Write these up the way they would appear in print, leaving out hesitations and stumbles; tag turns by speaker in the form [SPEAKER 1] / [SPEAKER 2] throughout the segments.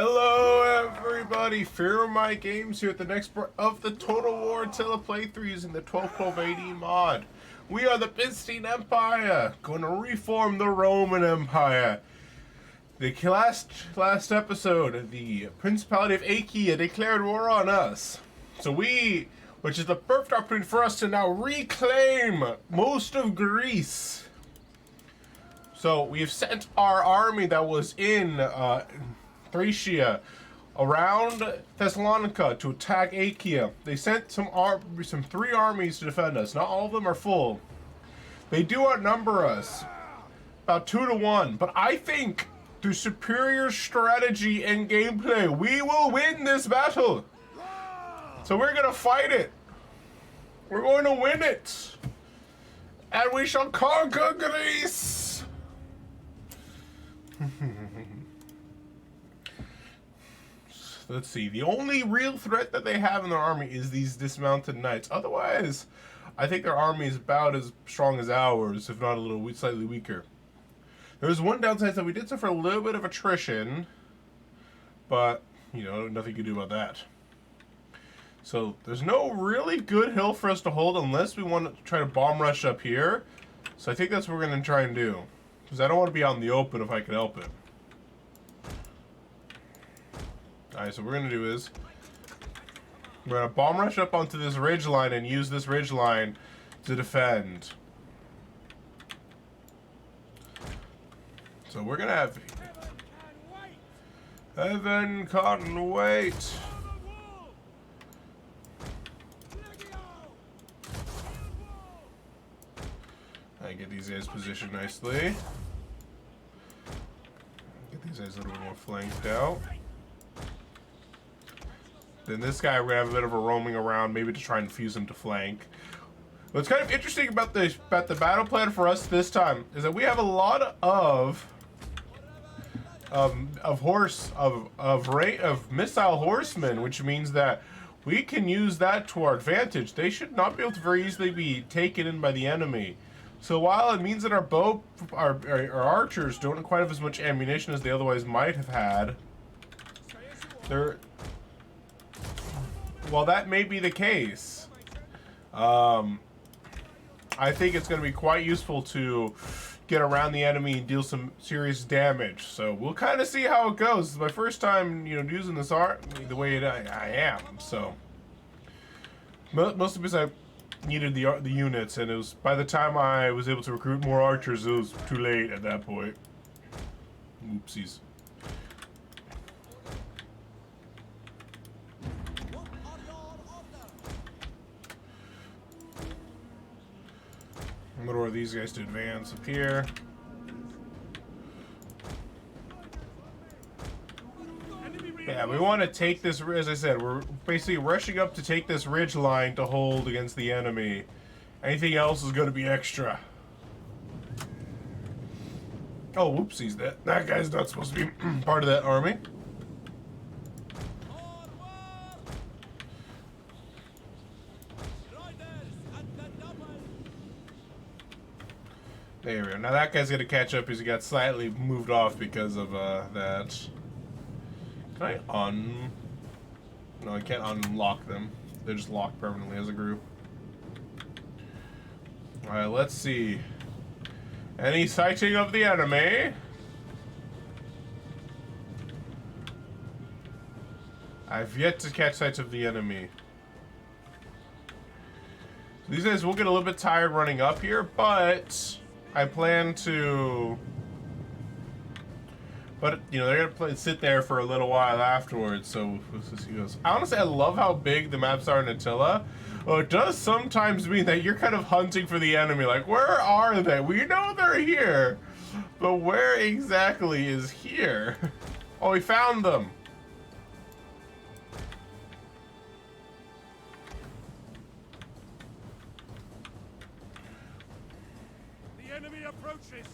[SPEAKER 1] Hello everybody, Fearmy Games here at the next part of the Total War Attila playthrough using the 1212 AD mod. We are the Byzantine Empire, going to reform the Roman Empire. The last episode, the Principality of Achaia declared war on us. So which is the perfect opportunity for us to now reclaim most of Greece. So we've sent our army that was in Thracia around Thessalonica to attack Achaia. They sent some three armies to defend us. Not all of them are full. They do outnumber us about 2 to 1, but I think through superior strategy and gameplay we will win this battle. So we're gonna fight it. We're going to win it, and we shall conquer Greece. Let's see. The only real threat that they have in their army is these dismounted knights. Otherwise, I think their army is about as strong as ours, if not a little slightly weaker. There's one downside that we did suffer a little bit of attrition, but, you know, nothing you can do about that. So, there's no really good hill for us to hold unless we want to try to bomb rush up here. So I think that's what we're going to try and do. Because I don't want to be out in the open if I can help it. Alright, so what we're going to do is we're going to bomb rush up onto this ridge line and use this ridge line to defend. So we're going to have Heaven can't wait. I get these guys positioned nicely. Get these guys a little more flanked out. Then this guy, we're gonna have a bit of a roaming around, maybe to try and fuse him to flank. What's kind of interesting about the battle plan for us this time is that we have a lot of missile horsemen, which means that we can use that to our advantage. They should not be able to very easily be taken in by the enemy. So while it means that our archers don't quite have as much ammunition as they otherwise might have had, while that may be the case, I think it's going to be quite useful to get around the enemy and deal some serious damage. So we'll kind of see how it goes. It's my first time, you know, using this art the way I am. So mostly because I needed the units, and it was by the time I was able to recruit more archers, it was too late at that point. Oopsies. I'm gonna order these guys to advance up here. Yeah, we want to take this, as I said, we're basically rushing up to take this ridge line to hold against the enemy. Anything else is going to be extra. Oh, whoopsies, that guy's not supposed to be part of that army. There we go. Now that guy's going to catch up because he got slightly moved off because of that. Can I No, I can't unlock them. They're just locked permanently as a group. Alright, let's see. Any sighting of the enemy? I've yet to catch sight of the enemy. So these guys will get a little bit tired running up here, but I plan to... But, you know, they're going to sit there for a little while afterwards, so let's just see how it goes. Honestly, I love how big the maps are in Attila. Well, it does sometimes mean that you're kind of hunting for the enemy. Like, where are they? We know they're here, but where exactly is here? Oh, we found them.
[SPEAKER 2] The enemy approaches.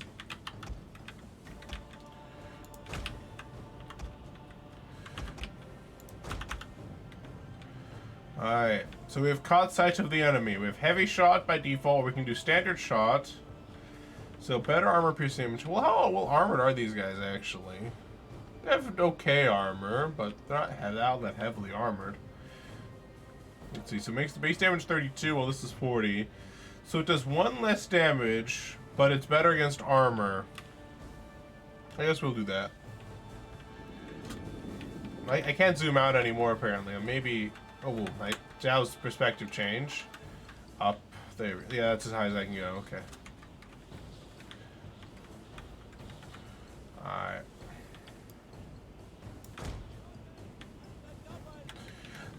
[SPEAKER 1] Alright, so we have caught sight of the enemy. We have heavy shot by default. We can do standard shot. So better armor piercing damage. Well, how well armored are these guys actually? They have okay armor, but they're not that heavily armored. Let's see, so it makes the base damage 32, well this is 40. So it does 1 less damage, but it's better against armor. I guess we'll do that. I can't zoom out anymore apparently. Maybe, oh, my Zhao's perspective change. Up, there, yeah, that's as high as I can go, okay. Alright.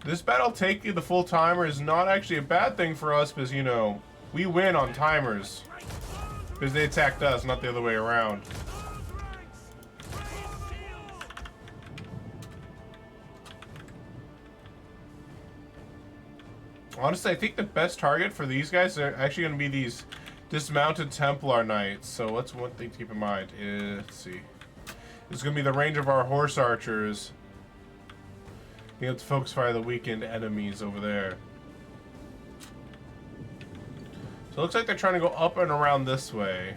[SPEAKER 1] This battle taking the full timer is not actually a bad thing for us because, you know, we win on timers. Because they attacked us, not the other way around. Honestly, I think the best target for these guys are actually going to be these dismounted Templar Knights. So what's one thing to keep in mind? Let's see. It's going to be the range of our horse archers. You have to focus fire the weakened enemies over there. So it looks like they're trying to go up and around this way.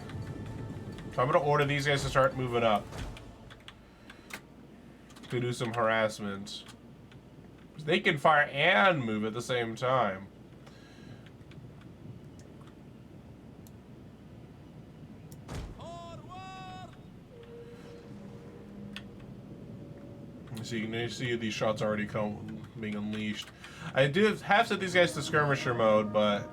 [SPEAKER 1] So I'm going to order these guys to start moving up. To do some harassment. They can fire and move at the same time. So you can see these shots already being unleashed. I do have set these guys to skirmisher mode, but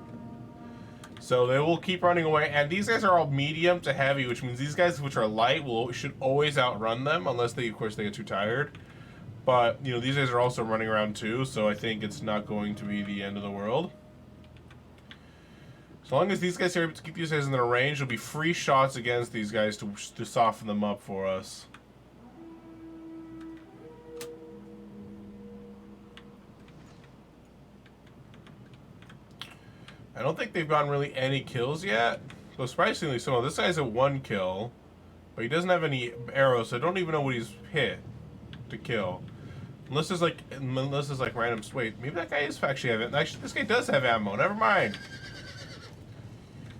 [SPEAKER 1] so they will keep running away. And these guys are all medium to heavy, which means these guys, which are light, should always outrun them, unless they, of course, they get too tired. But you know, these guys are also running around too, so I think it's not going to be the end of the world. As long as these guys are able to keep these guys in their range, there'll be free shots against these guys to soften them up for us. I don't think they've gotten really any kills yet. So surprisingly, so this guy's at 1 kill, but he doesn't have any arrows, so I don't even know what he's hit to kill. Unless there's like random. Wait, maybe that guy is actually have it. Actually, this guy does have ammo. Never mind.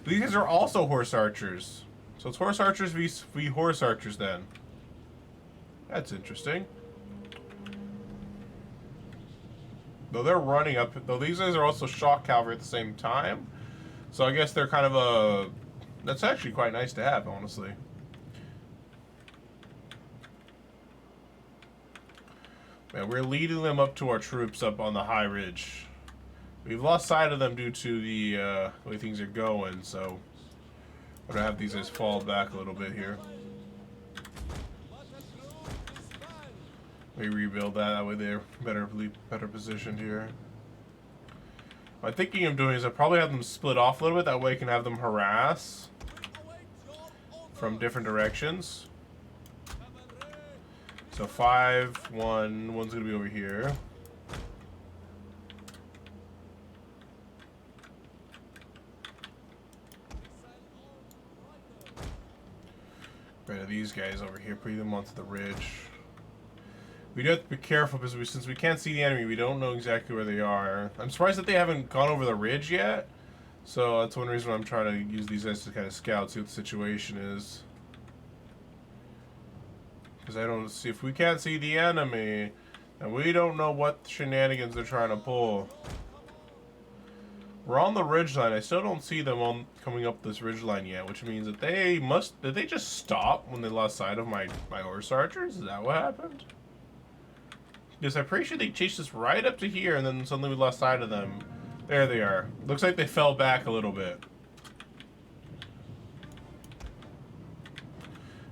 [SPEAKER 1] These guys are also horse archers, so it's horse archers v horse archers then. That's interesting. Though they're running up, though these guys are also shock cavalry at the same time. So I guess they're kind of a... That's actually quite nice to have, honestly. Man, we're leading them up to our troops up on the high ridge. We've lost sight of them due to the way things are going, so... I'm gonna have these guys fall back a little bit here. We rebuild that way they're better positioned here. What I'm thinking of doing is I'll probably have them split off a little bit, that way I can have them harass from different directions. So 5, 1, one's gonna be over here. Rid of these guys over here, put them onto the ridge. We do have to be careful because since we can't see the enemy, we don't know exactly where they are. I'm surprised that they haven't gone over the ridge yet. So that's one reason why I'm trying to use these guys to kind of scout, see what the situation is. Because I don't see, if we can't see the enemy, and we don't know what shenanigans they're trying to pull. We're on the ridgeline. I still don't see them coming up this ridgeline yet, which means that did they just stop when they lost sight of my horse archers? Is that what happened? Yes, I'm pretty sure they chased us right up to here, and then suddenly we lost sight of them. There they are. Looks like they fell back a little bit.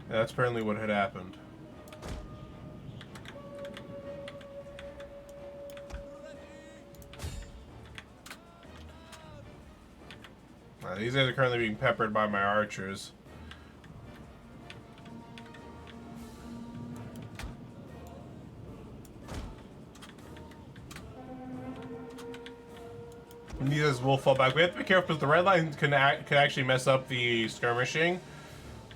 [SPEAKER 1] Yeah, that's apparently what had happened. These guys are currently being peppered by my archers. And these guys will fall back. We have to be careful because the red line can actually mess up the skirmishing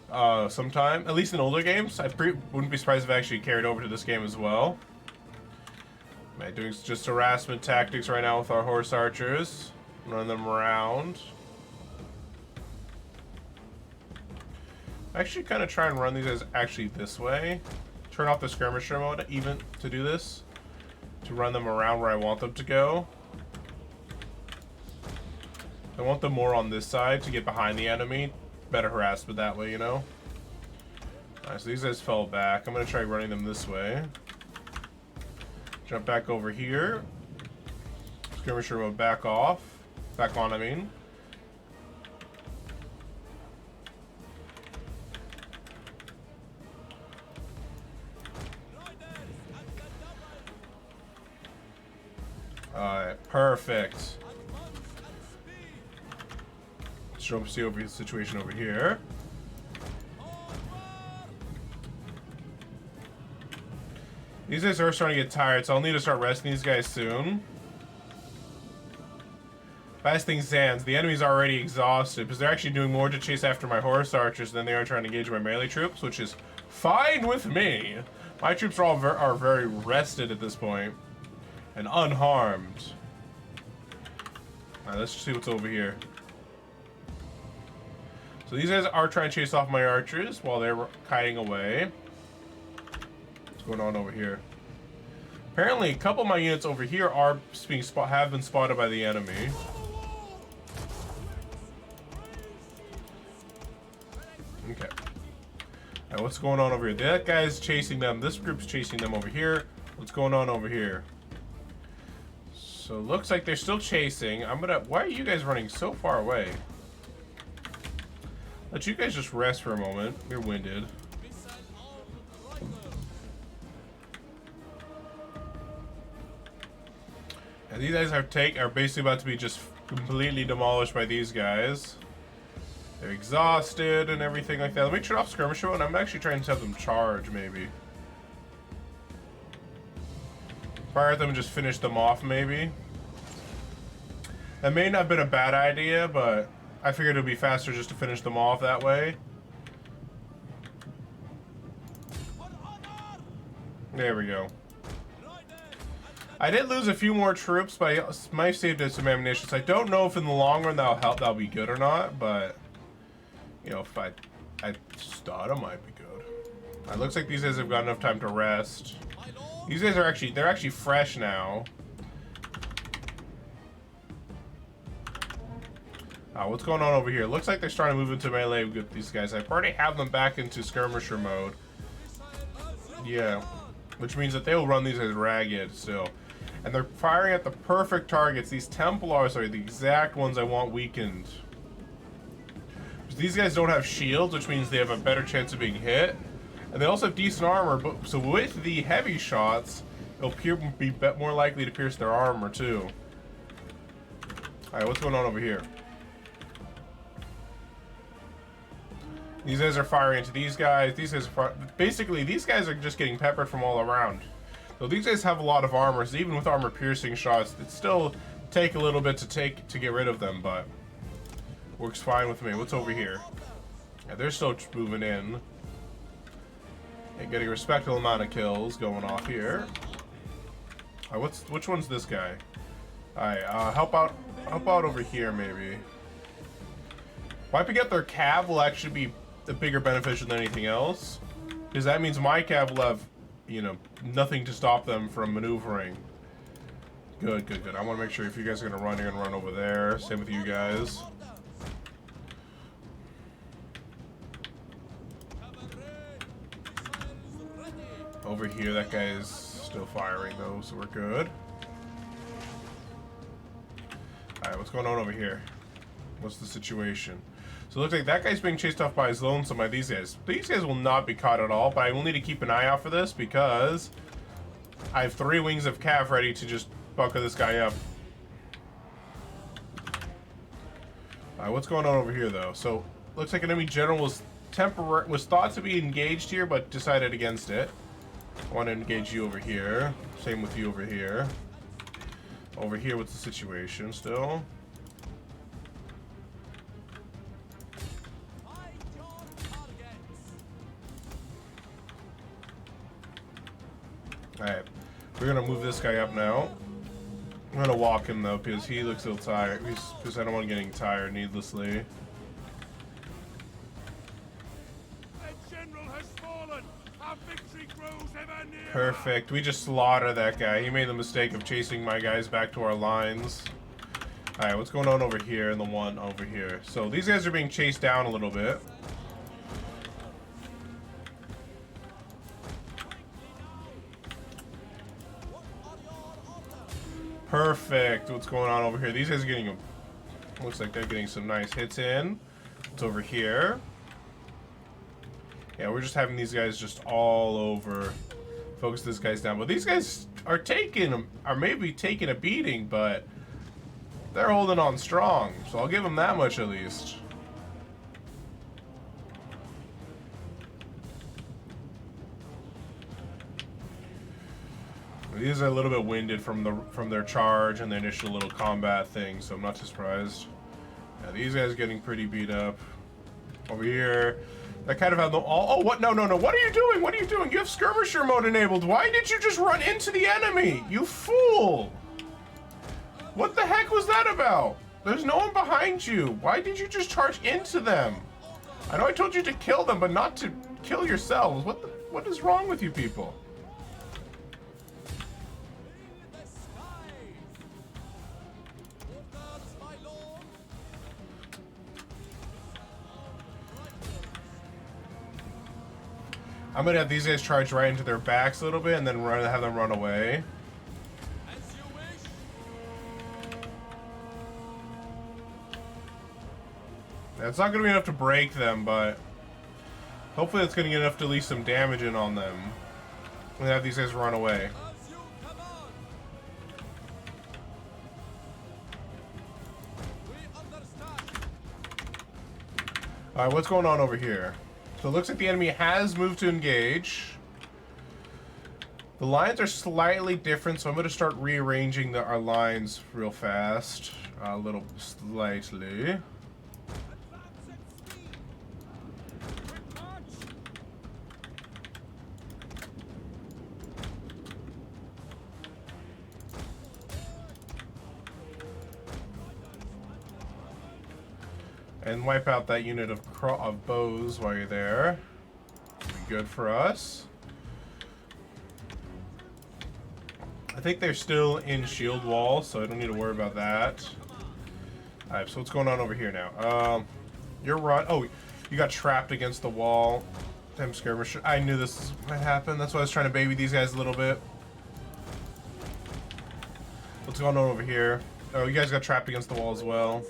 [SPEAKER 1] sometime. At least in older games. I wouldn't be surprised if it actually carried over to this game as well. I'm doing just harassment tactics right now with our horse archers. Run them around. Actually kind of try and run these guys actually this way. turn off the skirmisher mode even to do this, to run them around where I want them to go. I want them more on this side to get behind the enemy. Better harassment that way, you know? Alright, so these guys fell back. I'm going to try running them this way. Jump back over here. Skirmisher mode back off. Back on, I mean. Alright, perfect. Let's see over the situation over here. These guys are starting to get tired, so I'll need to start resting these guys soon. Last thing stands, the enemy's already exhausted because they're actually doing more to chase after my horse archers than they are trying to engage my melee troops, which is fine with me. My troops are all very rested at this point and unharmed. Alright, let's see what's over here. So these guys are trying to chase off my archers while they're kiting away. What's going on over here? Apparently, a couple of my units over here are have been spotted by the enemy. Okay. Now, what's going on over here? That guy's chasing them. This group's chasing them over here. What's going on over here? So, looks like they're still chasing. Why are you guys running so far away? Let you guys just rest for a moment. You're winded. And these guys are basically about to be just completely demolished by these guys. They're exhausted and everything like that. Let me turn off skirmisher mode. I'm actually trying to have them charge, maybe. Fire at them and just finish them off, maybe. That may not have been a bad idea, but I figured it would be faster just to finish them off that way. There we go. I did lose a few more troops, but I might have saved some ammunition. So I don't know if in the long run that'll be good or not, but you know, if I thought it might be good. It looks like these guys have got enough time to rest. These guys are they're actually fresh now. What's going on over here? Looks like they're starting to move into melee with these guys. I already have them back into skirmisher mode. Yeah. Which means that they will run these guys ragged still. And they're firing at the perfect targets. These Templars are the exact ones I want weakened. These guys don't have shields, which means they have a better chance of being hit. And they also have decent armor, but so with the heavy shots, it'll be more likely to pierce their armor too. Alright, what's going on over here? These guys are firing into these guys. These guys are basically, these guys are just getting peppered from all around. So these guys have a lot of armor, so even with armor piercing shots, it still take a little bit to get rid of them, but works fine with me. What's over here? Yeah, they're still moving in. And getting a respectable amount of kills going off here. Which one's this guy? Alright, help out over here maybe. Wiping out their cav will actually be a bigger beneficial than anything else, because that means my cav will have, you know, nothing to stop them from maneuvering. Good, good, good. I want to make sure if you guys are gonna run, you're gonna run over there. Same with you guys. Over here, that guy is still firing though, so we're good. Alright, what's going on over here? What's the situation? So it looks like that guy's being chased off by his lonesome by these guys. These guys will not be caught at all, but I will need to keep an eye out for this because I have 3 wings of cav ready to just bunker this guy up. Alright, what's going on over here though? So looks like enemy general was thought to be engaged here, but decided against it. I want to engage you over here. Same with you over here. Over here, what's the situation still? Alright, we're gonna move this guy up now. I'm gonna walk him though, because he looks a little tired. Because I don't want him getting tired needlessly.
[SPEAKER 2] The general has fallen. Our victory grows
[SPEAKER 1] Perfect. We just slaughtered that guy. He made the mistake of chasing my guys back to our lines. Alright, what's going on over here and the one over here? So these guys are being chased down a little bit. Perfect. What's going on over here? These guys are getting, looks like they're getting some nice hits in. It's over here. Yeah, we're just having these guys just all over. Focus this guys down. But these guys are maybe taking a beating, but they're holding on strong. So I'll give them that much at least. These are a little bit winded from their charge and the initial little combat thing, so I'm not too surprised. Yeah, these guys are getting pretty beat up. Over here, I kind of have the what? No! What are you doing? What are you doing? You have skirmisher mode enabled. Why did you just run into the enemy? You fool! What the heck was that about? There's no one behind you. Why did you just charge into them? I know I told you to kill them, but not to kill yourselves. What is wrong with you people? I'm gonna have these guys charge right into their backs a little bit and then have them run away. It's not gonna be enough to break them, but hopefully it's gonna get enough to leave some damage in on them. And have these guys run away. Alright, what's going on over here? So it looks like the enemy has moved to engage. The lines are slightly different, so I'm going to start rearranging our lines real fast. A little slightly. And wipe out that unit of bows while you're there. Be good for us. I think they're still in shield wall, so I don't need to worry about that. Alright, so what's going on over here now? You're right. Oh, you got trapped against the wall. Damn skirmisher. I knew this might happen. That's why I was trying to baby these guys a little bit. What's going on over here? Oh, you guys got trapped against the wall as well.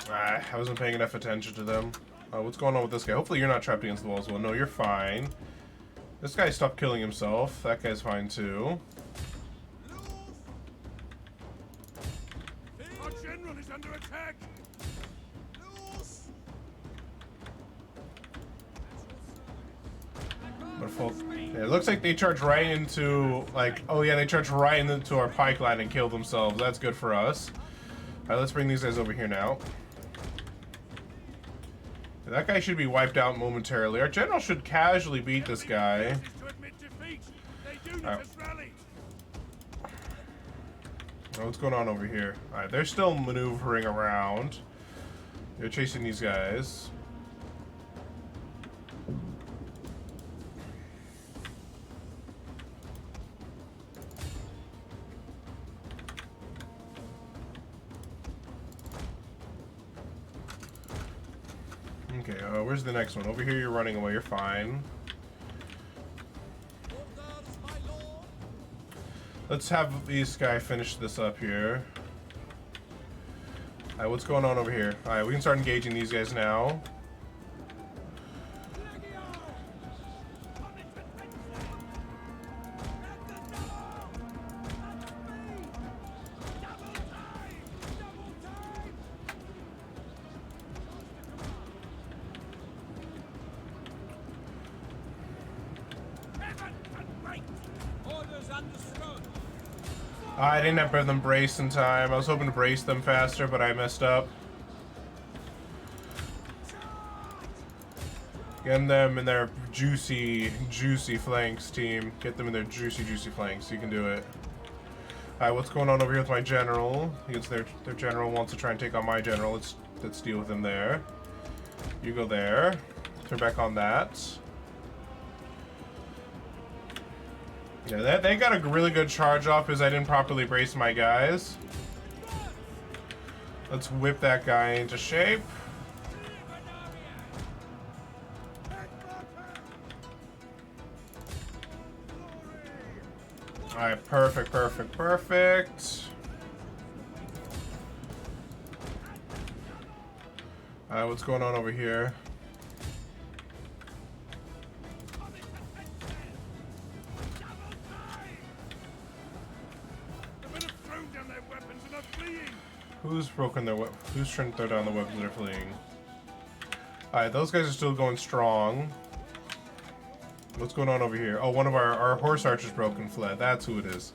[SPEAKER 1] I wasn't paying enough attention to them. What's going on with this guy? Hopefully you're not trapped against the wall as well. No, you're fine. This guy stopped killing himself. That guy's fine too.
[SPEAKER 2] Our general is under attack.
[SPEAKER 1] Yeah, it looks like they charge right into, like, oh yeah, they charge right into our pike line and kill themselves. That's good for us. Alright, let's bring these guys over here now. That guy should be wiped out momentarily. Our general should casually beat this guy. Right. What's going on over here? Alright, they're still maneuvering around. They're chasing these guys. Okay, where's the next one? Over here you're running away, you're fine. Let's have this guy finish this up here. Alright, what's going on over here? Alright, we can start engaging these guys now. I didn't have them brace in time. I was hoping to brace them faster, but I messed up. Get them in their juicy flanks, team. Get them in their juicy flanks. You can do it. Alright, what's going on over here with my general? Because their general wants to try and take on my general. Let's deal with him there. You go there. Turn back on that. Yeah, they got a really good charge off because I didn't properly brace my guys. Let's whip that guy into shape. Alright, perfect, perfect, perfect. Alright, what's going on over here? Who's broken their weapons? Who's trying to throw down the weapons they're fleeing? Alright, those guys are still going strong. What's going on over here? Oh, one of our horse archers broke and fled. That's who it is.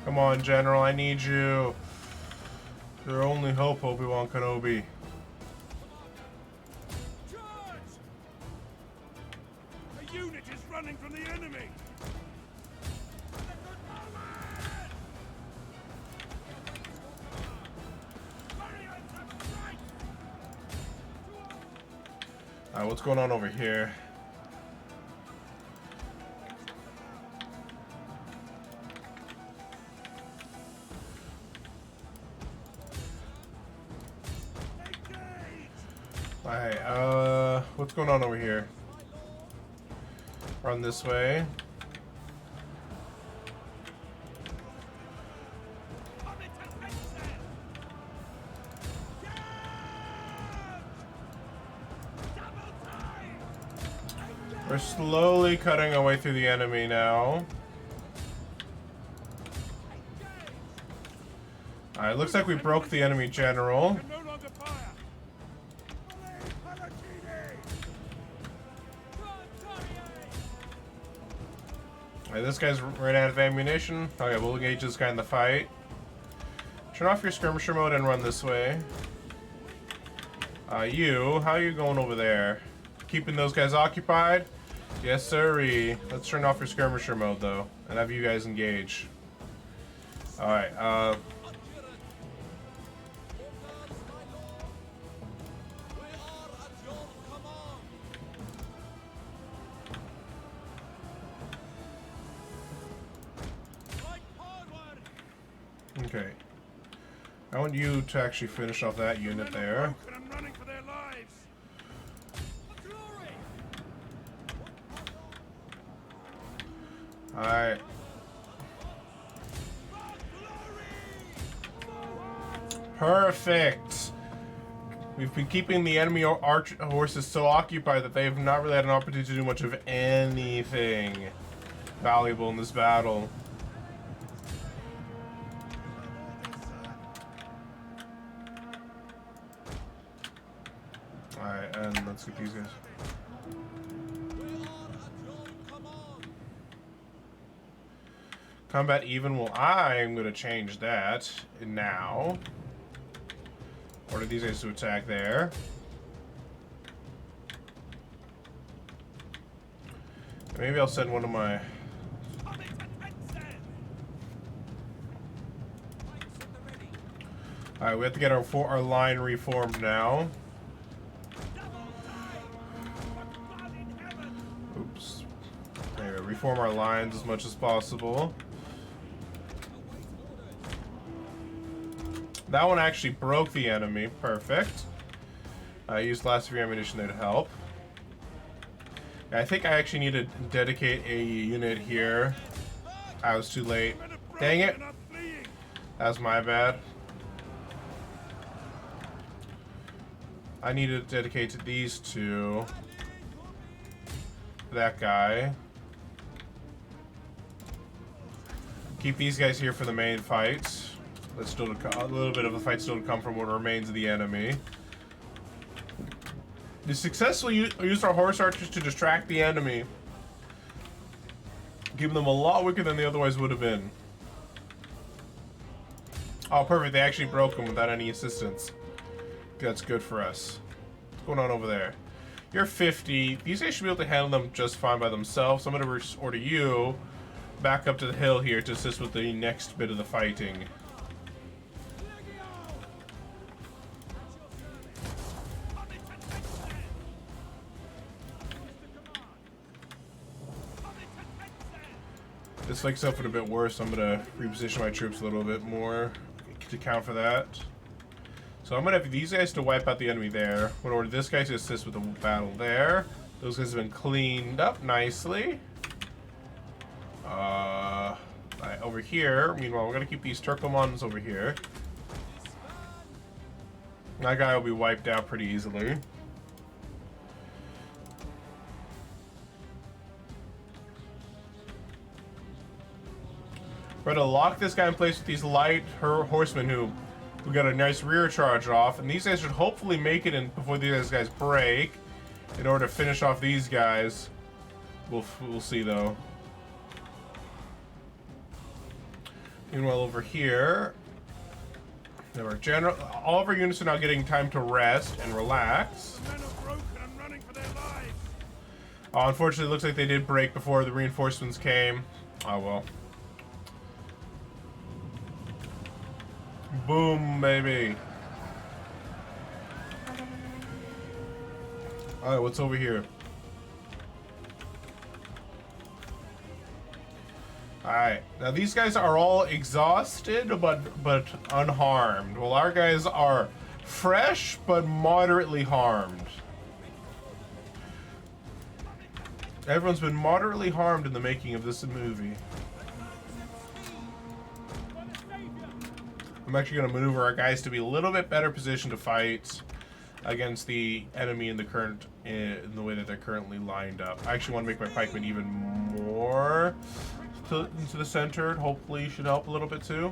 [SPEAKER 1] Come on, General, I need you. Your only hope, Obi-Wan Kenobi.
[SPEAKER 2] A unit is running from the enemy.
[SPEAKER 1] What's going on over here? Alright, what's going on over here? Run this way. We're slowly cutting our way through the enemy now. Alright, looks like we broke the enemy general. Alright, this guy's right out of ammunition. Okay, we'll engage this guy in the fight. Turn off your skirmisher mode and run this way. How are you going over there? Keeping those guys occupied? Yes, sirree. Let's turn off your skirmisher mode, though, and have you guys engage. Alright, okay. I want you to actually finish off that unit there. Alright. Perfect. We've been keeping the enemy arch horses so occupied that they have not really had an opportunity to do much of anything valuable in this battle. Alright, and let's get these guys. Combat even. Well, I'm going to change that now. Order these guys to attack there. Maybe I'll send one of my... Alright, we have to get our line reformed now. Oops. Anyway, reform our lines as much as possible. That one actually broke the enemy. Perfect. I used last of your ammunition there to help. I think I actually need to dedicate a unit here. I was too late. Dang it. That was my bad. I need to dedicate to these two. That guy. Keep these guys here for the main fight. There's still a little bit of a fight still to come from what remains of the enemy. We successfully used our horse archers to distract the enemy, giving them a lot weaker than they otherwise would have been. Oh, perfect. They actually broke them without any assistance. That's good for us. What's going on over there? You're 50. These guys should be able to handle them just fine by themselves. I'm going to order you back up to the hill here to assist with the next bit of the fighting. This makes up for it a bit worse, so I'm gonna reposition my troops a little bit more to account for that. So I'm gonna have these guys to wipe out the enemy there. I'm gonna order this guy to assist with the battle there. Those guys have been cleaned up nicely. Over here, meanwhile, we're gonna keep these Turkomans over here. That guy will be wiped out pretty easily. We're gonna lock this guy in place with these light horsemen who we got a nice rear charge off, and these guys should hopefully make it in before these guys break in order to finish off these guys. We'll see though. Meanwhile, over here, our general, all of our units are now getting time to rest and relax.
[SPEAKER 2] The men are broken and running for their lives.
[SPEAKER 1] Unfortunately, it looks like they did break before the reinforcements came. Oh well. Boom, baby. Alright, what's over here? Alright, now these guys are all exhausted but unharmed, while our guys are fresh but moderately harmed. Everyone's been moderately harmed in the making of this movie. I'm actually going to maneuver our guys to be a little bit better positioned to fight against the enemy in the way that they're currently lined up. I actually want to make my pikemen even more into the center. Hopefully should help a little bit too.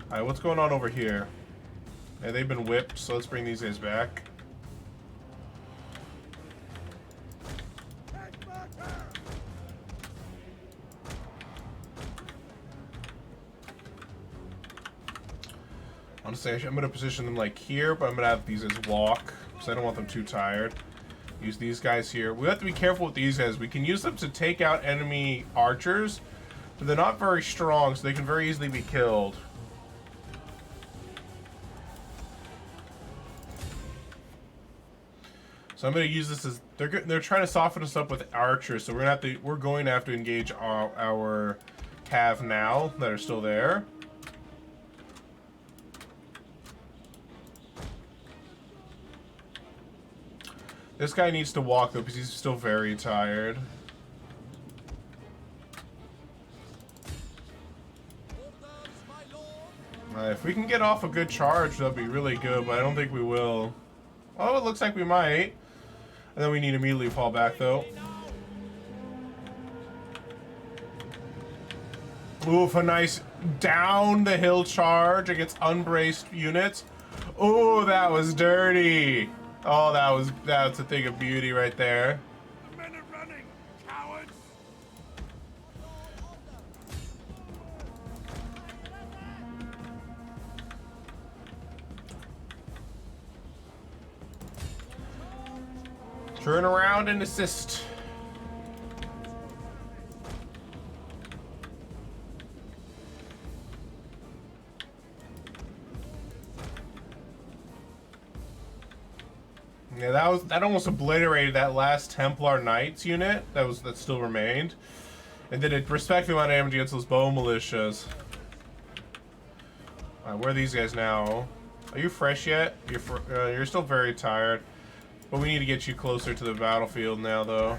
[SPEAKER 1] Alright, what's going on over here? Yeah, they've been whipped, so let's bring these guys back. Honestly, I'm going to position them like here, but I'm going to have these as walk, because I don't want them too tired. Use these guys here. We have to be careful with these guys. We can use them to take out enemy archers, but they're not very strong, so they can very easily be killed. So I'm going to use this as they're trying to soften us up with archers, so we're going to have to engage our cav now that are still there. This guy needs to walk, though, because he's still very tired. If we can get off a good charge, that'd be really good, but I don't think we will. Oh, it looks like we might. And then we need to immediately fall back, though. Oof, a nice down-the-hill charge against unbraced units. Oh, that was dirty. Oh, that's a thing of beauty right there.
[SPEAKER 2] The men are running, cowards!
[SPEAKER 1] Turn around and assist. Yeah, that almost obliterated that last Templar Knights unit that still remained, and did a respectful amount of damage against those bow militias. Alright, where are these guys now? Are you fresh yet? You're still very tired, but we need to get you closer to the battlefield now, though.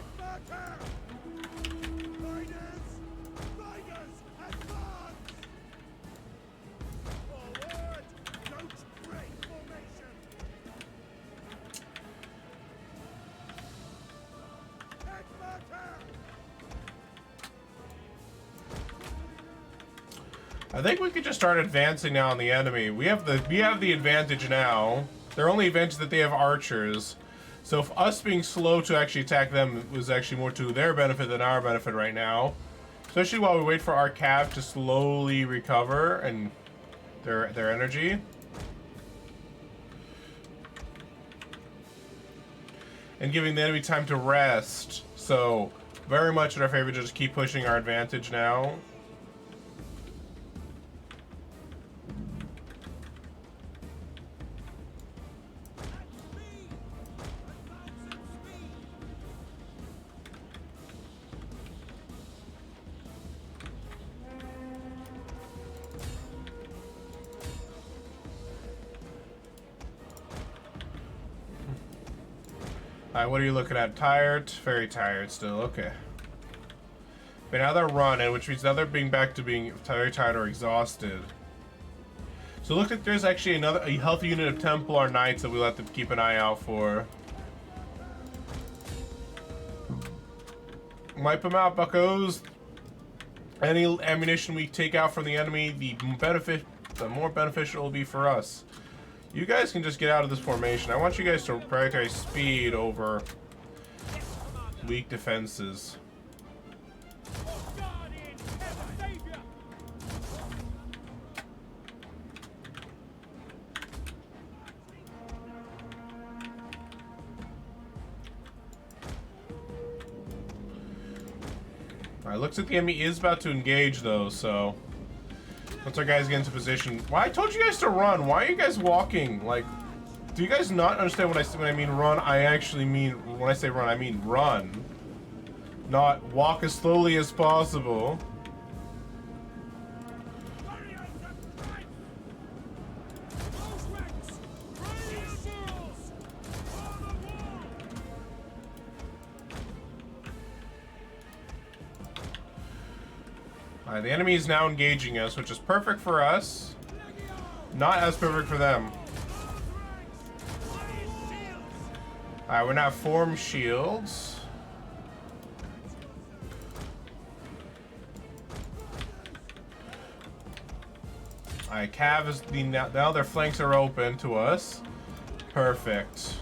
[SPEAKER 1] I think we could just start advancing now on the enemy. We have the advantage now. Their only advantage is that they have archers. So if us being slow to actually attack them was actually more to their benefit than our benefit right now. Especially while we wait for our cav to slowly recover and their energy. And giving the enemy time to rest. So very much in our favor to just keep pushing our advantage now. Alright, what are you looking at? Tired? Very tired still. Okay. But now they're running, which means now they're being back to being very tired or exhausted. So it looks like there's actually a healthy unit of Templar Knights that we'll have to keep an eye out for. Wipe them out, buckos. Any ammunition we take out from the enemy, the more beneficial it will be for us. You guys can just get out of this formation. I want you guys to prioritize speed over weak defenses. Alright, looks like the enemy is about to engage though, so once our guys get into position. Why I told you guys to run? Why are you guys walking? Like, do you guys not understand when I mean run? I actually mean, when I say run, I mean run. Not walk as slowly as possible. The enemy is now engaging us, which is perfect for us. Not as perfect for them. Alright, we're now form shields. Alright, Cav is now their flanks are open to us. Perfect.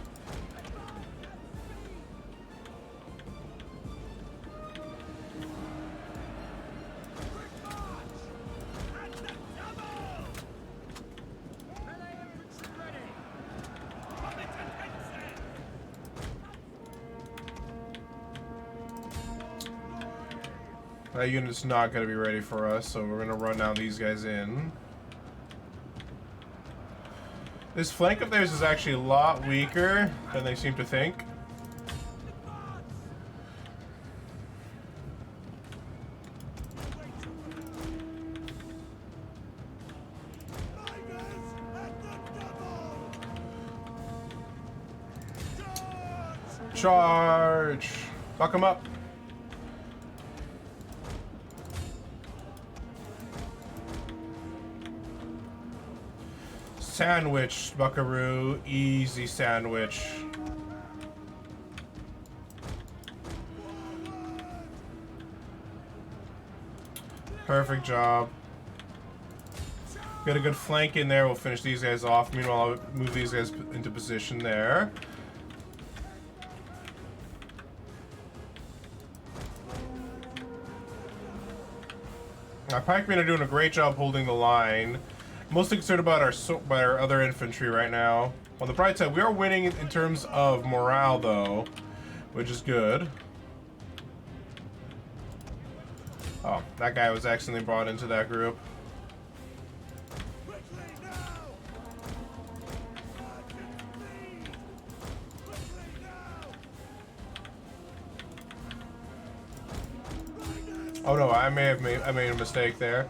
[SPEAKER 1] That unit's not going to be ready for us, so we're going to run down these guys in. This flank of theirs is actually a lot weaker than they seem to think. Charge! Fuck them up. Sandwich, buckaroo. Easy sandwich. Perfect job. Get a good flank in there. We'll finish these guys off. Meanwhile, I'll move these guys into position there. Our pikemen are doing a great job holding the line. Mostly concerned about our other infantry right now. On the bright side, we are winning in terms of morale, though, which is good. Oh, that guy was accidentally brought into that group. Oh no, I made a mistake there.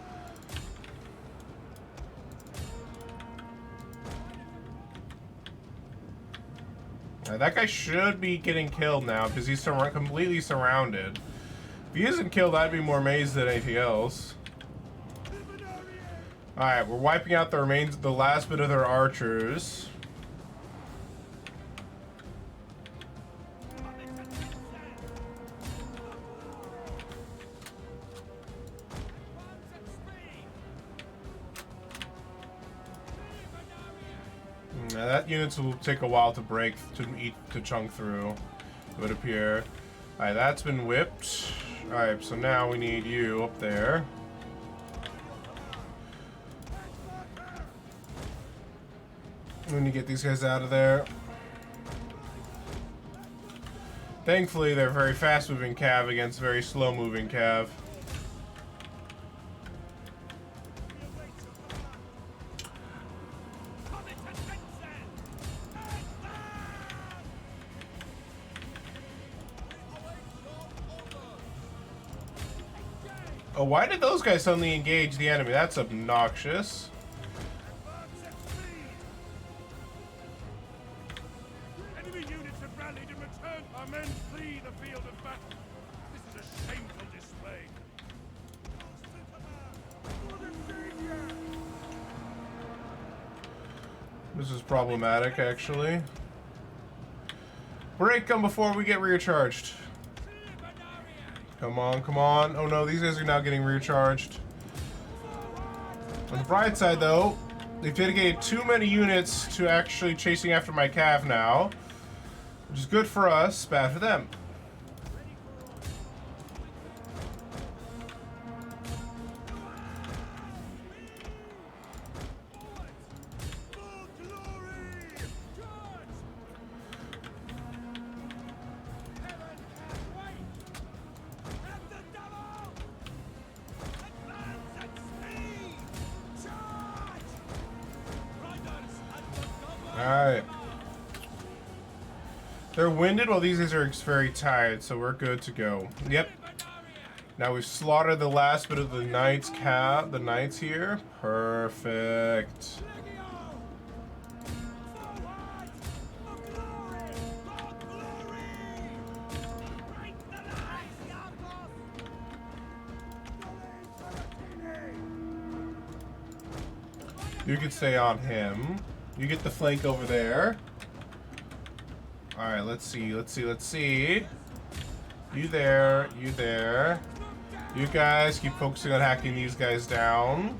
[SPEAKER 1] That guy should be getting killed now because he's completely surrounded. If he isn't killed, I'd be more amazed than anything else. Alright, we're wiping out the last bit of their archers. Now that unit will take a while to break, to chunk through, it would appear. Alright, that's been whipped. Alright, so now we need you up there. We need to get these guys out of there. Thankfully, they're very fast-moving cav against very slow-moving cav. Oh, why did those guys suddenly engage the enemy? That's obnoxious.
[SPEAKER 2] Enemy units have rallied and returned. Our men flee the field of battle. This is a shameful display.
[SPEAKER 1] This is problematic, actually. Break them before we get recharged. Come on, come on. Oh no, these guys are now getting recharged. On the bright side, though, they've dedicated too many units to actually chasing after my cav now. Which is good for us, bad for them. Alright. They're winded while these guys are very tired, so we're good to go. Yep. Now we've slaughtered the last bit of the Knights the Knights here. Perfect. You can stay on him. You get the flank over there. Alright, let's see, let's see, let's see. You there, you there. You guys keep focusing on hacking these guys down.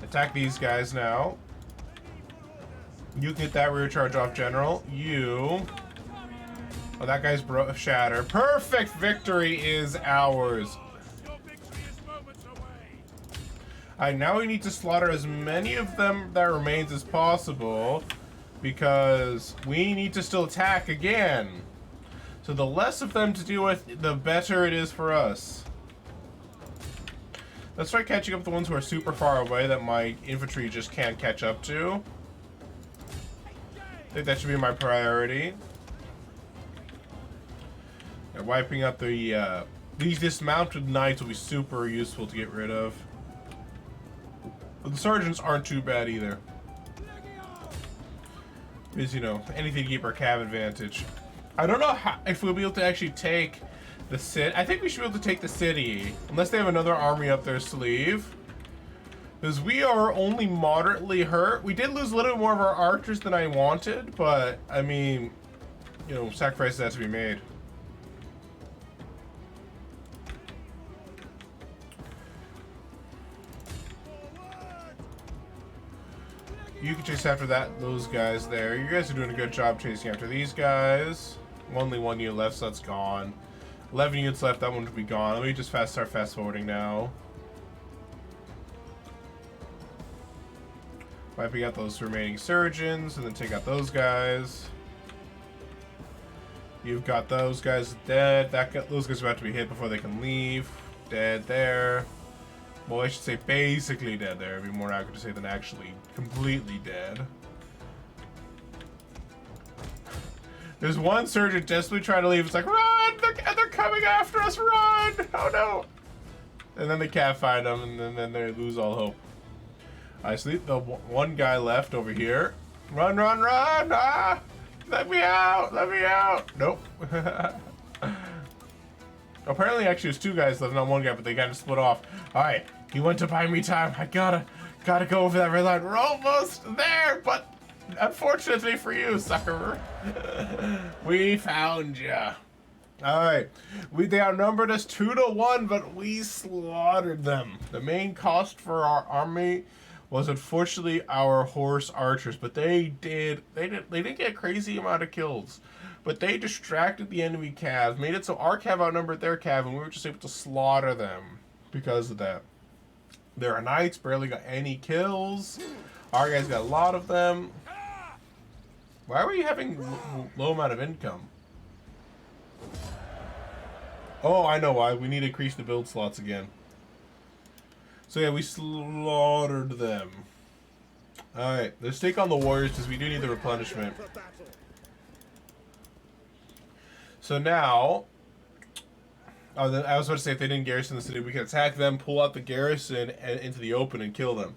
[SPEAKER 1] Attack these guys now. You get that rear charge off, General. You. Oh, that guy's shattered. Perfect victory is ours. Alright, now we need to slaughter as many of them that remains as possible, because we need to still attack again. So the less of them to deal with, the better it is for us. Let's try catching up with the ones who are super far away that my infantry just can't catch up to. I think that should be my priority. Yeah, wiping out the these dismounted knights will be super useful to get rid of. But the sergeants aren't too bad either. Because, you know, anything to keep our cav advantage. I don't know if we'll be able to actually take the city. I think we should be able to take the city. Unless they have another army up their sleeve. Because we are only moderately hurt. We did lose a little bit more of our archers than I wanted. But, I mean, you know, sacrifices have to be made. You can chase after those guys there. You guys are doing a good job chasing after these guys. Only one unit left, so that's gone. 11 units left, that one should be gone. Let me just start fast forwarding now. Wiping out those remaining surgeons, and then take out those guys. You've got those guys dead. Those guys are about to be hit before they can leave. Dead there. Well, I should say basically dead there. It'd be more accurate to say than actually completely dead. There's one surgeon desperately trying to leave. It's like, run! They're coming after us! Run! Oh no! And then they can't find them, and then they lose all hope. I see the one guy left over here. Run, run, run! Ah! Let me out! Let me out! Nope. Apparently, actually, there's two guys left, not one guy, but they kind of split off. All right, you want to buy me time? I gotta go over that red line. We're almost there, but unfortunately for you, sucker, we found ya. All right, they outnumbered us 2-1, but we slaughtered them. The main cost for our army was unfortunately our horse archers, but they didn't get a crazy amount of kills. But they distracted the enemy cav, made it so our cav outnumbered their cav, and we were just able to slaughter them because of that. Their knights barely got any kills. Our guys got a lot of them. Why were you having low amount of income? Oh, I know why. We need to increase the build slots again. So yeah, we slaughtered them. Alright, let's take on the warriors because we do need the replenishment. So now, I was about to say if they didn't garrison the city, we can attack them, pull out the garrison and into the open and kill them.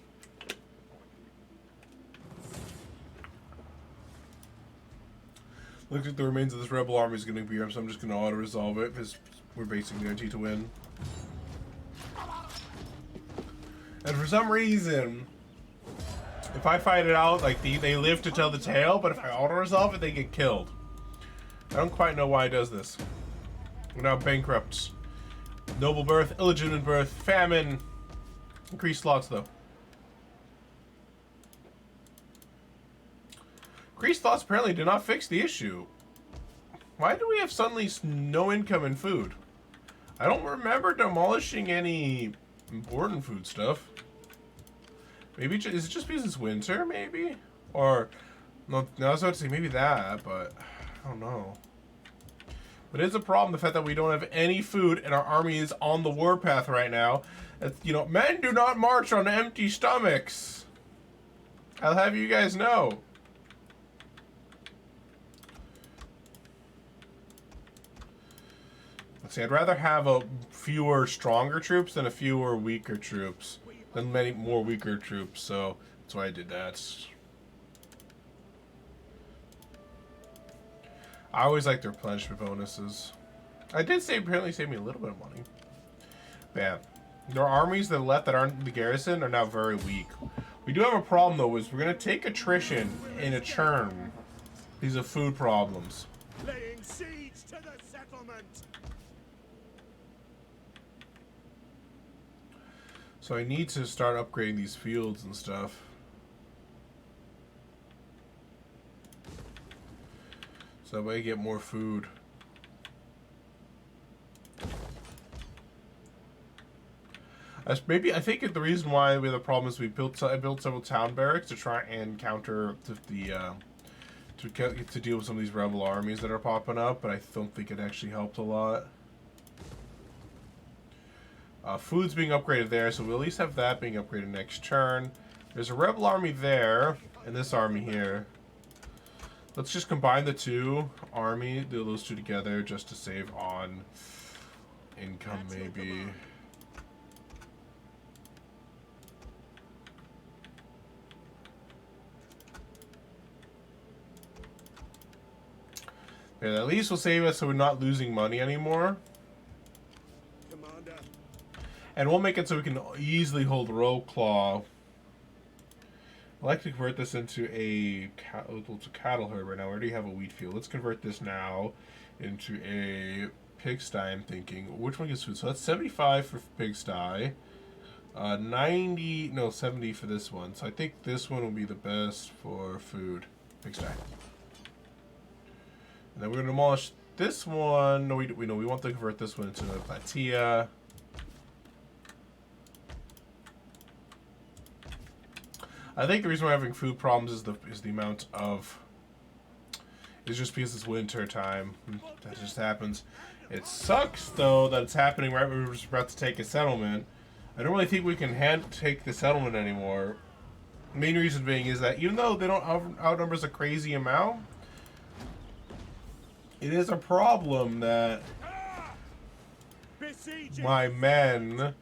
[SPEAKER 1] Looks like the remains of this rebel army is going to be here, so I'm just going to auto-resolve it, because we're basically guaranteed to win. And for some reason, if I fight it out, like, they live to tell the tale, but if I auto-resolve it, they get killed. I don't quite know why it does this. We're now bankrupt. Noble birth, illegitimate birth, famine. Increased slots, though. Increased slots apparently did not fix the issue. Why do we have suddenly no income in food? I don't remember demolishing any important food stuff. Maybe is it just because it's winter, maybe? Or no, I was about to say maybe that, but I don't know. But it is a problem, the fact that we don't have any food and our army is on the warpath right now. It's, you know, men do not march on empty stomachs. I'll have you guys know. Let's see, I'd rather have a fewer stronger troops than a fewer weaker troops. Than many more weaker troops, so that's why I did that. I always like the replenishment bonuses. I did apparently save me a little bit of money. But yeah, there are armies that left that aren't the garrison are now very weak. We do have a problem though, is we're gonna take attrition in a churn. These are food problems.
[SPEAKER 2] Laying siege to the settlement.
[SPEAKER 1] So I need to start upgrading these fields and stuff. So that way I get more food. I think the reason why we have the problem is I built several town barracks to try and counter to deal with some of these rebel armies that are popping up, but I don't think it actually helped a lot. Food's being upgraded there, so we'll at least have that being upgraded next turn. There's a rebel army there, and this army here. Let's just combine the two army, do those two together just to save on income, maybe. Yeah, at least will save us so we're not losing money anymore.
[SPEAKER 2] Commander.
[SPEAKER 1] And we'll make it so we can easily hold Roll Claw. I'd like to convert this into a cattle herd right now. We already have a wheat field. Let's convert this now into a pigsty, I'm thinking. Which one gets food? So that's 75 for pigsty. 70 for this one. So I think this one will be the best for food. Pigsty. And then we're going to demolish this one. No, we want to convert this one into a platea. I think the reason we're having food problems is the amount of. It's just because it's winter time. That just happens. It sucks though that it's happening right when we're just about to take a settlement. I don't really think we can take the settlement anymore. The main reason being is that even though they don't outnumber us a crazy amount, it is a problem that my men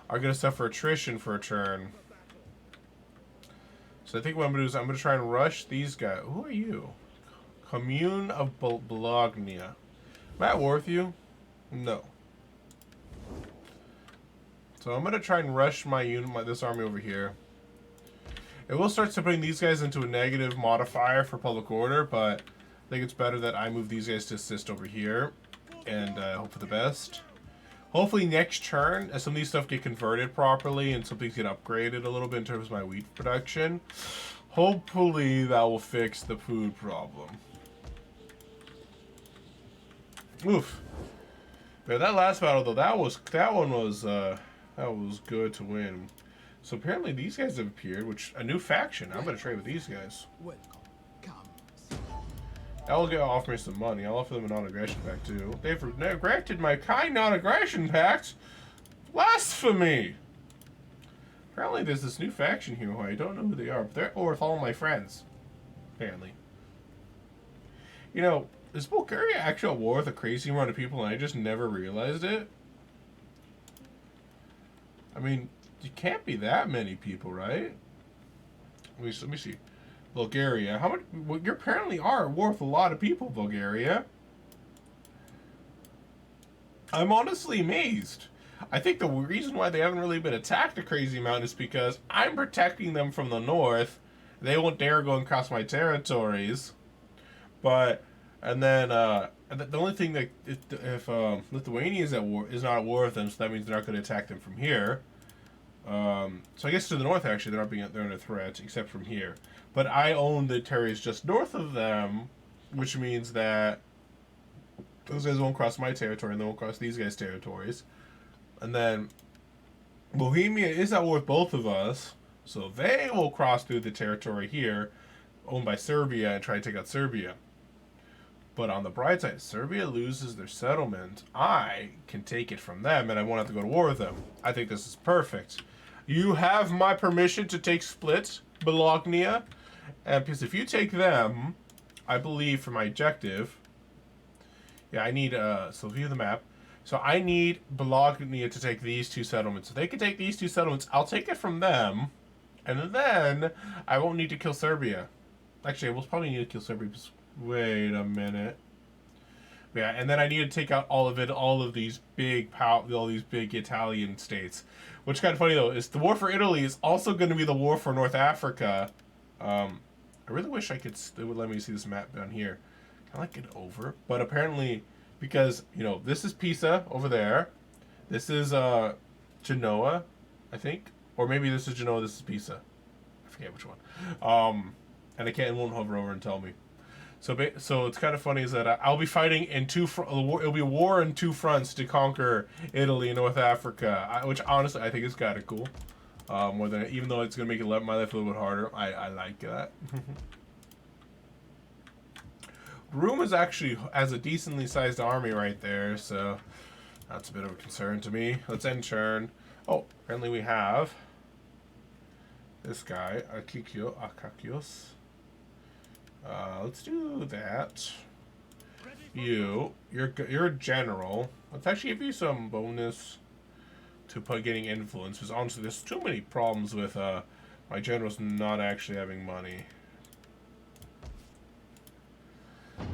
[SPEAKER 1] are going to suffer attrition for a turn. So I think what I'm going to do is I'm going to try and rush these guys. Who are you? Commune of Bologna. Am I at war with you? No. So I'm going to try and rush my unit, this army over here. It will start to putting these guys into a negative modifier for public order, but I think it's better that I move these guys to assist over here and hope for the best. Hopefully next turn, as some of these stuff get converted properly and some things get upgraded a little bit in terms of my wheat production, hopefully that will fix the food problem. Oof. Yeah, that last battle though, that one was good to win. So apparently these guys have appeared, which a new faction. I'm gonna trade with these guys. They'll offer me some money. I'll offer them a non-aggression pact too. They've neglected my kind non-aggression pact. Blasphemy! Apparently there's this new faction here who I don't know who they are, but they're worth all my friends. Apparently. You know, is Bulgaria actually at war with a crazy amount of people and I just never realized it? I mean, you can't be that many people, right? Let me see. Bulgaria. How much? Well, you apparently are worth a lot of people, Bulgaria. I'm honestly amazed. I think the reason why they haven't really been attacked a crazy amount is because I'm protecting them from the north. They won't dare go and cross my territories. But, and then, the only thing that, if Lithuania is not at war with them, so that means they're not going to attack them from here. So I guess to the north, actually, they're under threat, except from here. But I own the territories just north of them, which means that those guys won't cross my territory, and they won't cross these guys' territories. And then Bohemia is at war with both of us, so they will cross through the territory here, owned by Serbia, and try to take out Serbia. But on the bright side, Serbia loses their settlement. I can take it from them, and I won't have to go to war with them. I think this is perfect. You have my permission to take Split, Bologna, and because if you take them, I believe for my objective, yeah, I need, so view the map. So I need Bologna to take these two settlements. If they can take these two settlements, I'll take it from them, and then I won't need to kill Serbia. Actually, we'll probably need to kill Serbia. Wait a minute. Yeah, and then I need to take out all of these big Italian states. Which is kind of funny though is the war for Italy is also going to be the war for North Africa. I really wish they would let me see this map down here. I like it over, but apparently because this is Pisa over there, this is Genoa, I think, or maybe this is Genoa, this is Pisa. I forget which one. And it won't hover over and tell me. So it's kind of funny is that I'll be fighting in it'll be a war in two fronts to conquer Italy and North Africa, which honestly I think is kind of cool. More than even though it's gonna make my life a little bit harder, I like that. Rome is actually has a decently sized army right there, so that's a bit of a concern to me. Let's end turn. Oh, apparently we have this guy, Akakios. Let's do that. You're a general. Let's actually give you some bonus to getting influence, because honestly, there's too many problems with my generals not actually having money.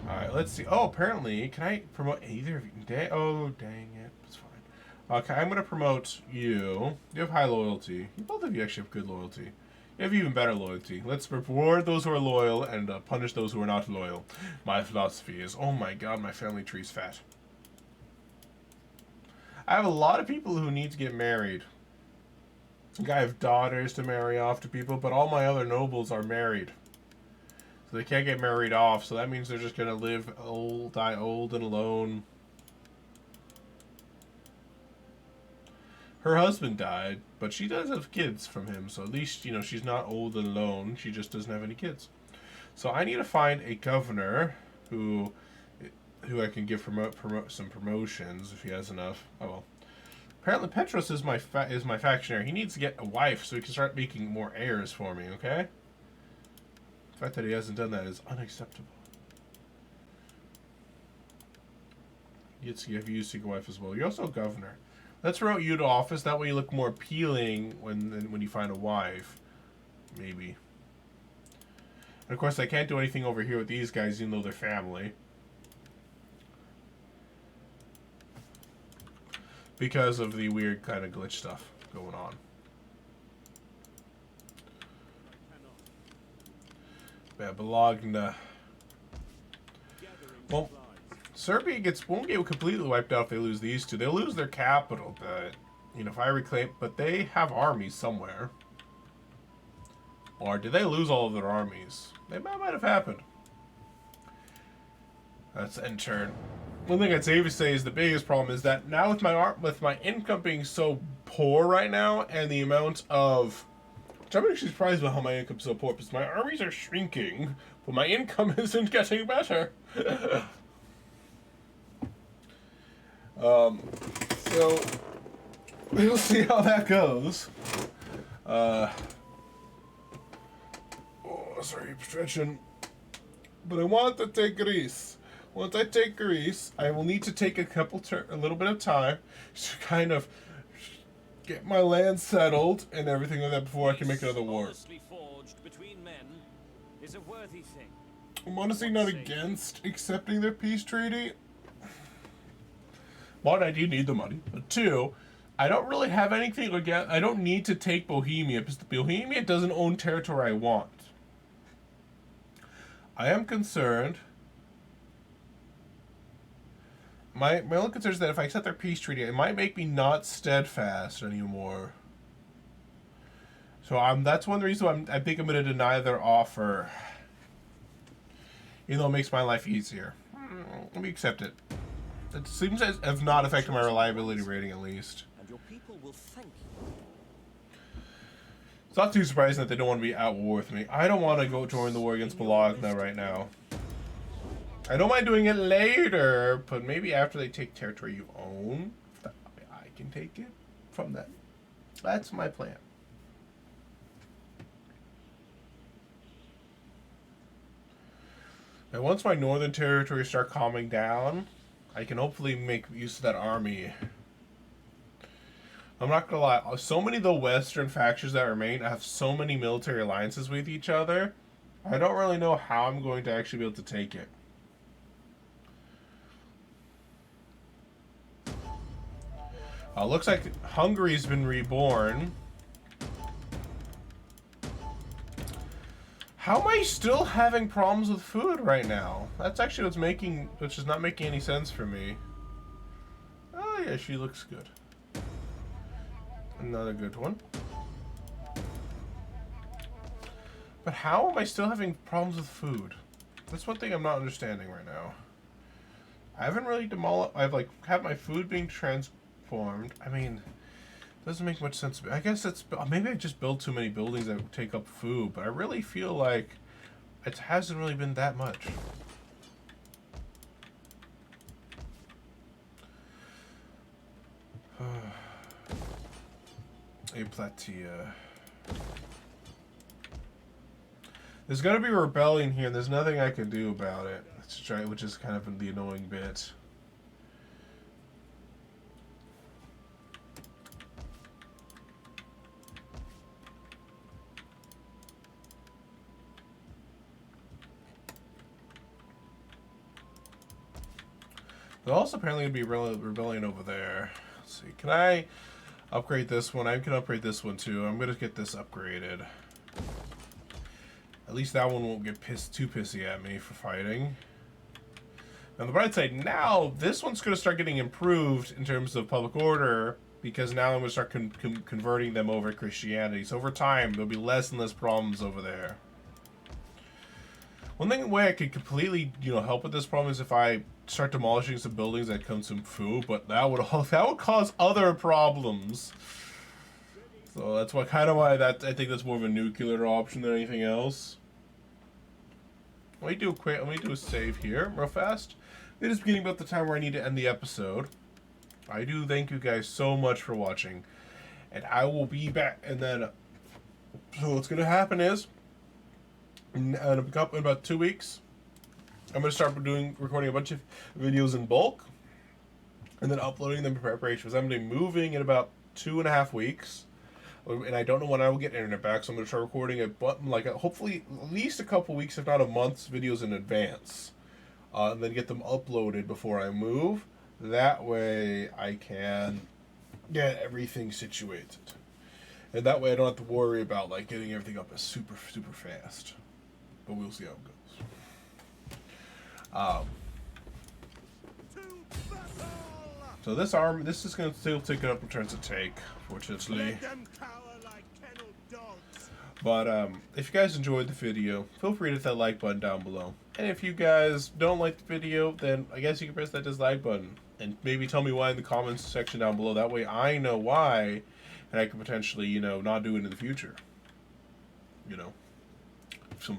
[SPEAKER 1] Alright, let's see. Oh, apparently, can I promote either of you? Oh, dang it. It's fine. Okay, I'm going to promote you. You have high loyalty. Both of you actually have good loyalty. You have even better loyalty. Let's reward those who are loyal and punish those who are not loyal. My philosophy is, oh my god, my family tree's fat. I have a lot of people who need to get married. I have daughters to marry off to people, but all my other nobles are married. So they can't get married off, so that means they're just going to live old, die old and alone. Her husband died, but she does have kids from him, so at least, she's not old and alone. She just doesn't have any kids. So I need to find a governor who I can give some promotions if he has enough. Oh well. Apparently Petros is my factionary. He needs to get a wife so he can start making more heirs for me, okay? The fact that he hasn't done that is unacceptable. You have you seek a wife as well. You're also a governor. Let's promote you to office. That way you look more appealing when you find a wife. Maybe. And of course, I can't do anything over here with these guys, even though they're family. Because of the weird kind of glitch stuff going on. Yeah, Bologna. Well, Serbia won't get completely wiped out if they lose these two. They'll lose their capital, but if I reclaim, but they have armies somewhere. Or did they lose all of their armies? That might have happened. That's end turn. One thing I'd say is the biggest problem is that now with my income being so poor right now, and the amount of, which I'm actually surprised about how my income's so poor, because my armies are shrinking, but my income isn't getting better. So we'll see how that goes. Oh, sorry, stretching. But I want to take Greece. Once I take Greece, I will need to take a little bit of time to kind of get my land settled and everything like that before I can make another war.
[SPEAKER 3] is a worthy thing.
[SPEAKER 1] I'm honestly not against accepting their peace treaty. One, I do need the money. But two, I don't really have anything against. I don't need to take Bohemia because Bohemia doesn't own territory I want. I am concerned. My only concern is that if I accept their peace treaty, it might make me not steadfast anymore. So that's one reason I think I'm going to deny their offer. Even though it makes my life easier. Let me accept it. It seems as if not affected my reliability rating at least.
[SPEAKER 3] And your people will thank you.
[SPEAKER 1] It's not too surprising that they don't want to be at war with me. I don't want to go join the war against Bologna right now. I don't mind doing it later, but maybe after they take territory you own, I can take it from them. That's my plan. And once my northern territories start calming down, I can hopefully make use of that army. I'm not gonna lie, so many of the western factions that remain have so many military alliances with each other, I don't really know how I'm going to actually be able to take it. Looks like Hungary's been reborn. How am I still having problems with food right now? That's actually which is not making any sense for me. Oh yeah, she looks good. Another good one. But how am I still having problems with food? That's one thing I'm not understanding right now. I haven't really demolished. I've had my food being transformed. I mean, doesn't make much sense to me. I guess it's maybe I just build too many buildings that take up food, but I really feel like it hasn't really been that much. A Platia. There's got to be a rebellion here, and there's nothing I can do about it. Let's try, which is kind of the annoying bit. There's also apparently going to be a rebellion over there. Let's see. Can I upgrade this one? I can upgrade this one too. I'm going to get this upgraded. At least that one won't get too pissy at me for fighting. On the bright side, now this one's going to start getting improved in terms of public order because now I'm going to start converting them over to Christianity. So over time, there'll be less and less problems over there. One way I could completely, help with this problem is if I start demolishing some buildings that consume food, but that would cause other problems. So that's why I think that's more of a nuclear option than anything else. Let me do a save here real fast. It is beginning about the time where I need to end the episode. I do thank you guys so much for watching, and I will be back. And then, so what's gonna happen is, in about 2 weeks, I'm going to start recording a bunch of videos in bulk and then uploading them in preparation because I'm going to be moving in about 2.5 weeks, and I don't know when I will get internet back, so I'm going to start recording hopefully at least a couple weeks, if not a month's videos in advance, and then get them uploaded before I move. That way I can get everything situated, and that way I don't have to worry about getting everything up as super fast. But we'll see how it goes. So this is going to still take up turns to take, fortunately. But if you guys enjoyed the video, feel free to hit that like button down below. And if you guys don't like the video, then I guess you can press that dislike button. And maybe tell me why in the comments section down below. That way I know why, and I can potentially, not do it in the future.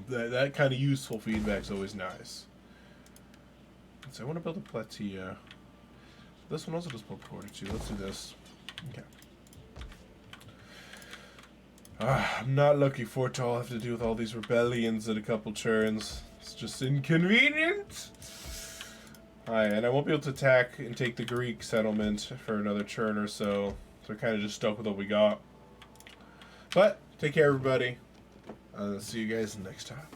[SPEAKER 1] That kind of useful feedback is always nice. So I want to build a Platia. This one also does bulk order too. Let's do this. Okay. I'm not looking forward to all I have to do with all these rebellions in a couple turns. It's just inconvenient. Alright, and I won't be able to attack and take the Greek settlement for another turn or so. So we're kind of just stuck with what we got. But, take care everybody. See you guys next time.